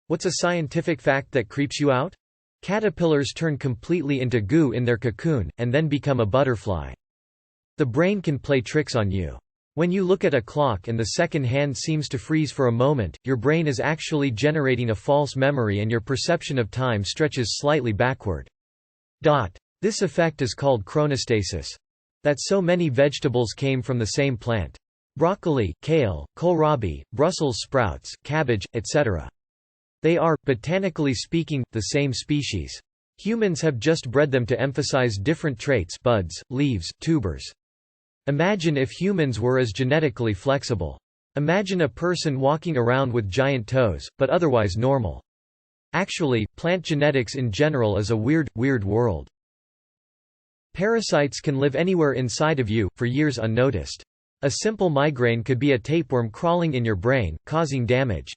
What's a scientific fact that creeps you out? Caterpillars turn completely into goo in their cocoon, and then become a butterfly. The brain can play tricks on you. When you look at a clock and the second hand seems to freeze for a moment, your brain is actually generating a false memory and your perception of time stretches slightly backward. This effect is called chronostasis. That so many vegetables came from the same plant. Broccoli, kale, kohlrabi, Brussels sprouts, cabbage, etc. They are, botanically speaking, the same species. Humans have just bred them to emphasize different traits: buds, leaves, tubers. Imagine if humans were as genetically flexible. Imagine a person walking around with giant toes, but otherwise normal. Actually, plant genetics in general is a weird world. Parasites can live anywhere inside of you, for years unnoticed. A simple migraine could be a tapeworm crawling in your brain, causing damage.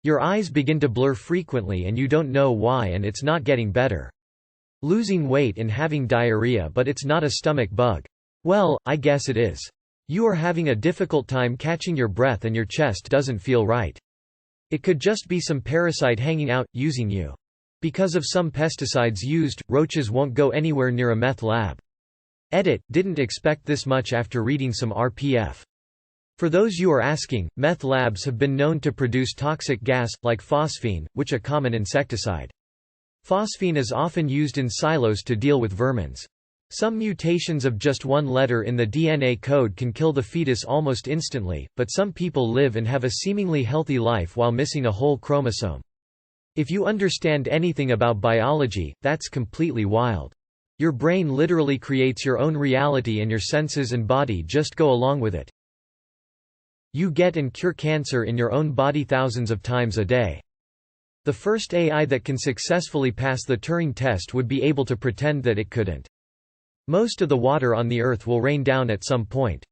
Your eyes begin to blur frequently and you don't know why, and it's not getting better. Losing weight and having diarrhea, but it's not a stomach bug. Well, I guess it is. You are having a difficult time catching your breath and your chest doesn't feel right. It could just be some parasite hanging out, using you. Because of some pesticides used, roaches won't go anywhere near a meth lab. Didn't expect this much after reading some RPF. For those you are asking, meth labs have been known to produce toxic gas, like phosphine, which a common insecticide. Phosphine is often used in silos to deal with vermins. Some mutations of just one letter in the DNA code can kill the fetus almost instantly, but some people live and have a seemingly healthy life while missing a whole chromosome. If you understand anything about biology, that's completely wild. Your brain literally creates your own reality and your senses and body just go along with it. You get and cure cancer in your own body thousands of times a day. The first AI that can successfully pass the Turing test would be able to pretend that it couldn't. Most of the water on the earth will rain down at some point.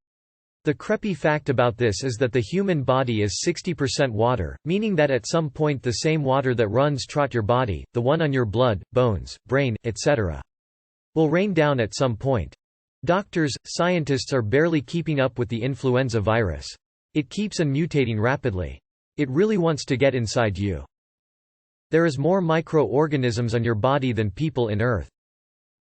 The creepy fact about this is that the human body is 60% water, meaning that at some point the same water that runs throughout your body, the one on your blood, bones, brain, etc., will rain down at some point. Doctors, scientists are barely keeping up with the influenza virus. It keeps on mutating rapidly. It really wants to get inside you. There is more microorganisms on your body than people in Earth.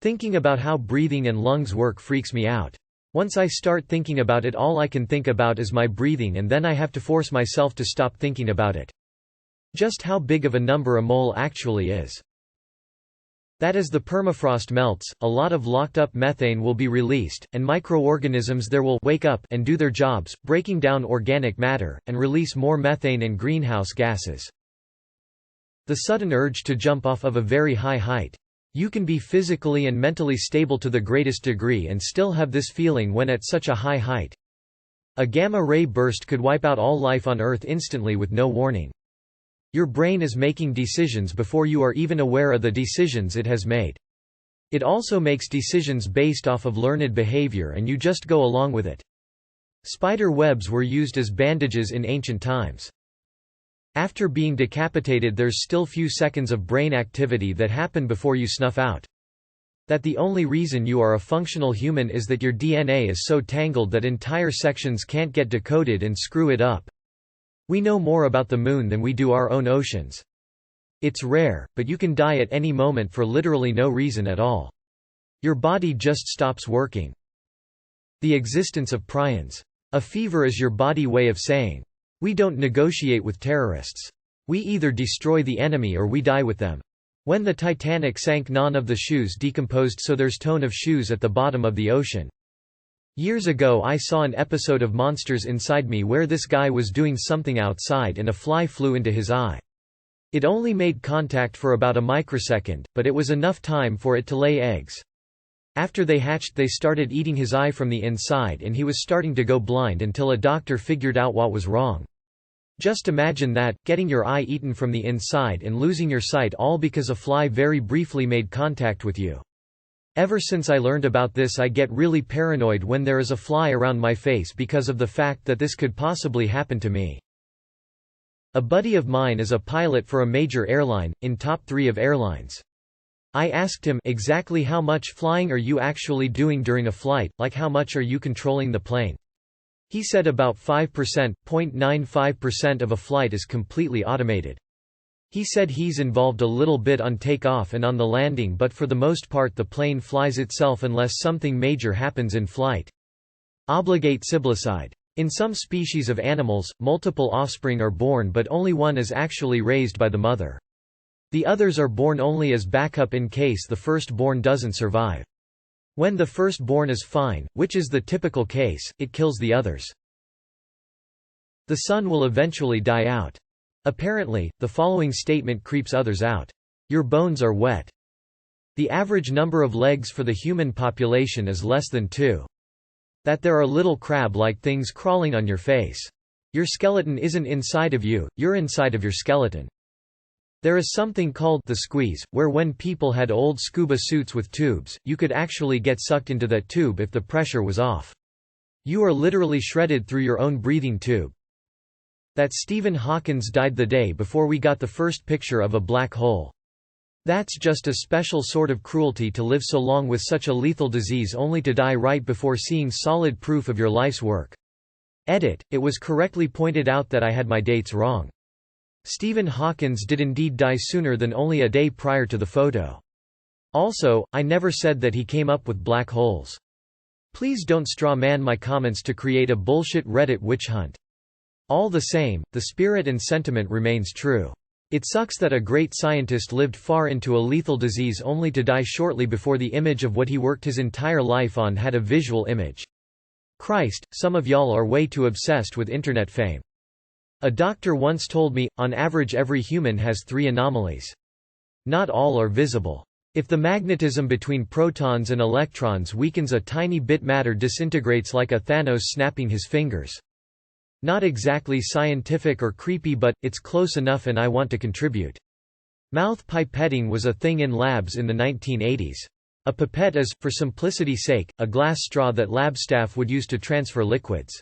Thinking about how breathing and lungs work freaks me out. Once I start thinking about it, all I can think about is my breathing, and then I have to force myself to stop thinking about it. Just how big of a number a mole actually is. That as the permafrost melts, a lot of locked-up methane will be released, and microorganisms there will wake up and do their jobs, breaking down organic matter, and release more methane and greenhouse gases. The sudden urge to jump off of a very high height. You can be physically and mentally stable to the greatest degree and still have this feeling when at such a high height. A gamma-ray burst could wipe out all life on Earth instantly with no warning. Your brain is making decisions before you are even aware of the decisions it has made. It also makes decisions based off of learned behavior and you just go along with it. Spider webs were used as bandages in ancient times. After being decapitated, there's still few seconds of brain activity that happen before you snuff out. That the only reason you are a functional human is that your DNA is so tangled that entire sections can't get decoded and screw it up. We know more about the moon than we do our own oceans. It's rare, but you can die at any moment for literally no reason at all. Your body just stops working. The existence of prions. A fever is your body way of saying, we don't negotiate with terrorists. We either destroy the enemy or we die with them. When the Titanic sank, none of the shoes decomposed, so there's ton of shoes at the bottom of the ocean. Years ago I saw an episode of Monsters Inside Me where this guy was doing something outside and a fly flew into his eye. It only made contact for about a microsecond, but it was enough time for it to lay eggs. After they hatched, they started eating his eye from the inside and he was starting to go blind until a doctor figured out what was wrong. Just imagine that, getting your eye eaten from the inside and losing your sight all because a fly very briefly made contact with you. Ever since I learned about this, I get really paranoid when there is a fly around my face because of the fact that this could possibly happen to me. A buddy of mine is a pilot for a major airline, in top 3 of airlines. I asked him, exactly how much flying are you actually doing during a flight, like how much are you controlling the plane? He said about 5%, 0.95% of a flight is completely automated. He said he's involved a little bit on takeoff and on the landing, but for the most part the plane flies itself unless something major happens in flight. Obligate siblicide. In some species of animals, multiple offspring are born but only one is actually raised by the mother. The others are born only as backup in case the firstborn doesn't survive. When the firstborn is fine, which is the typical case, it kills the others. The sun will eventually die out. Apparently, the following statement creeps others out. Your bones are wet. The average number of legs for the human population is less than 2. That there are little crab-like things crawling on your face. Your skeleton isn't inside of you, you're inside of your skeleton. There is something called the squeeze, where when people had old scuba suits with tubes, you could actually get sucked into that tube if the pressure was off. You are literally shredded through your own breathing tube. That Stephen Hawking died the day before we got the first picture of a black hole. That's just a special sort of cruelty to live so long with such a lethal disease only to die right before seeing solid proof of your life's work. Edit, it was correctly pointed out that I had my dates wrong. Stephen Hawking did indeed die sooner than only a day prior to the photo. Also, I never said that he came up with black holes. Please don't straw man my comments to create a bullshit Reddit witch hunt. All the same, the spirit and sentiment remains true. It sucks that a great scientist lived far into a lethal disease only to die shortly before the image of what he worked his entire life on had a visual image. Christ, some of y'all are way too obsessed with internet fame. A doctor once told me, on average every human has 3 anomalies. Not all are visible. If the magnetism between protons and electrons weakens a tiny bit, matter disintegrates like a Thanos snapping his fingers. Not exactly scientific or creepy, but it's close enough and I want to contribute. Mouth pipetting was a thing in labs in the 1980s. A pipette is, for simplicity's sake, a glass straw that lab staff would use to transfer liquids.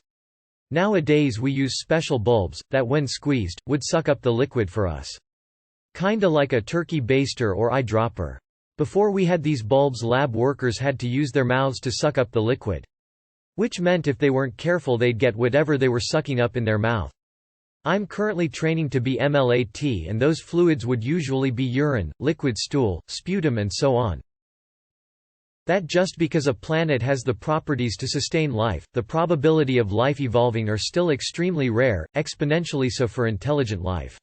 Nowadays we use special bulbs, that when squeezed, would suck up the liquid for us. Kinda like a turkey baster or eyedropper. Before we had these bulbs, lab workers had to use their mouths to suck up the liquid. Which meant if they weren't careful they'd get whatever they were sucking up in their mouth. I'm currently training to be MLAT, and those fluids would usually be urine, liquid stool, sputum and so on. That just because a planet has the properties to sustain life, the probability of life evolving are still extremely rare, exponentially so for intelligent life.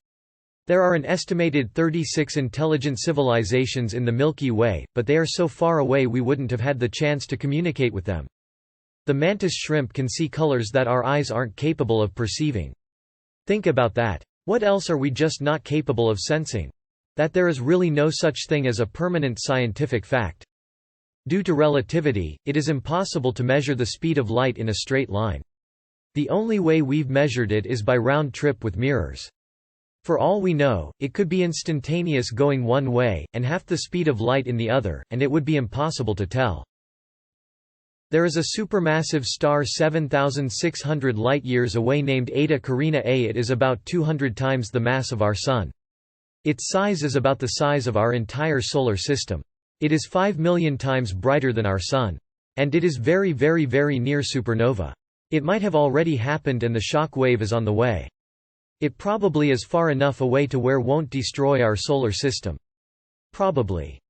There are an estimated 36 intelligent civilizations in the Milky Way, but they are so far away we wouldn't have had the chance to communicate with them. The mantis shrimp can see colors that our eyes aren't capable of perceiving. Think about that. What else are we just not capable of sensing? That there is really no such thing as a permanent scientific fact. Due to relativity, it is impossible to measure the speed of light in a straight line. The only way we've measured it is by round trip with mirrors. For all we know, it could be instantaneous going one way, and half the speed of light in the other, and it would be impossible to tell. There is a supermassive star 7,600 light-years away named Eta Carinae A. It is about 200 times the mass of our Sun. Its size is about the size of our entire solar system. It is 5 million times brighter than our Sun. And it is very very very near supernova. It might have already happened and the shock wave is on the way. It probably is far enough away to where won't destroy our solar system. Probably.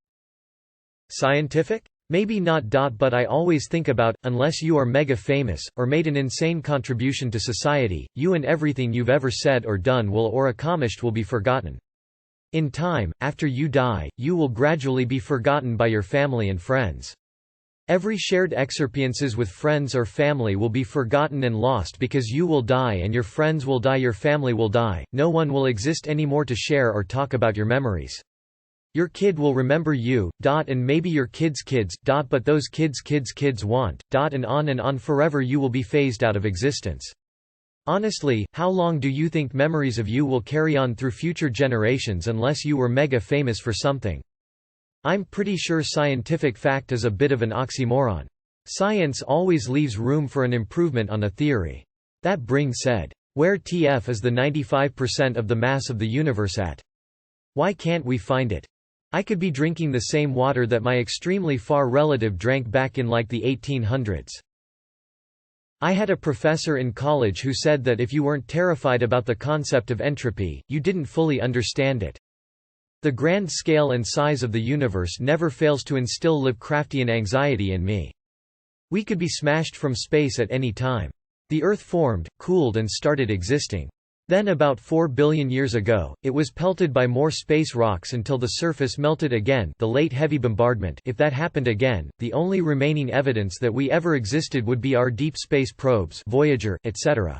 Scientific? Maybe not. But I always think about, unless you are mega famous, or made an insane contribution to society, you and everything you've ever said or done or accomplished will be forgotten. In time, after you die, you will gradually be forgotten by your family and friends. Every shared experiences with friends or family will be forgotten and lost because you will die and your friends will die, your family will die, no one will exist anymore to share or talk about your memories. Your kid will remember you, and maybe your kids' kids, but those kids' kids' kids won't, and on forever you will be phased out of existence. Honestly, how long do you think memories of you will carry on through future generations unless you were mega famous for something? I'm pretty sure scientific fact is a bit of an oxymoron. Science always leaves room for an improvement on a theory. That Bring said. Where TF is the 95% of the mass of the universe at? Why can't we find it? I could be drinking the same water that my extremely far relative drank back in like the 1800s. I had a professor in college who said that if you weren't terrified about the concept of entropy, you didn't fully understand it. The grand scale and size of the universe never fails to instill Lovecraftian anxiety in me. We could be smashed from space at any time. The Earth formed, cooled and started existing. Then about 4 billion years ago, it was pelted by more space rocks until the surface melted again, the late heavy bombardment. If that happened again, the only remaining evidence that we ever existed would be our deep space probes, Voyager, etc.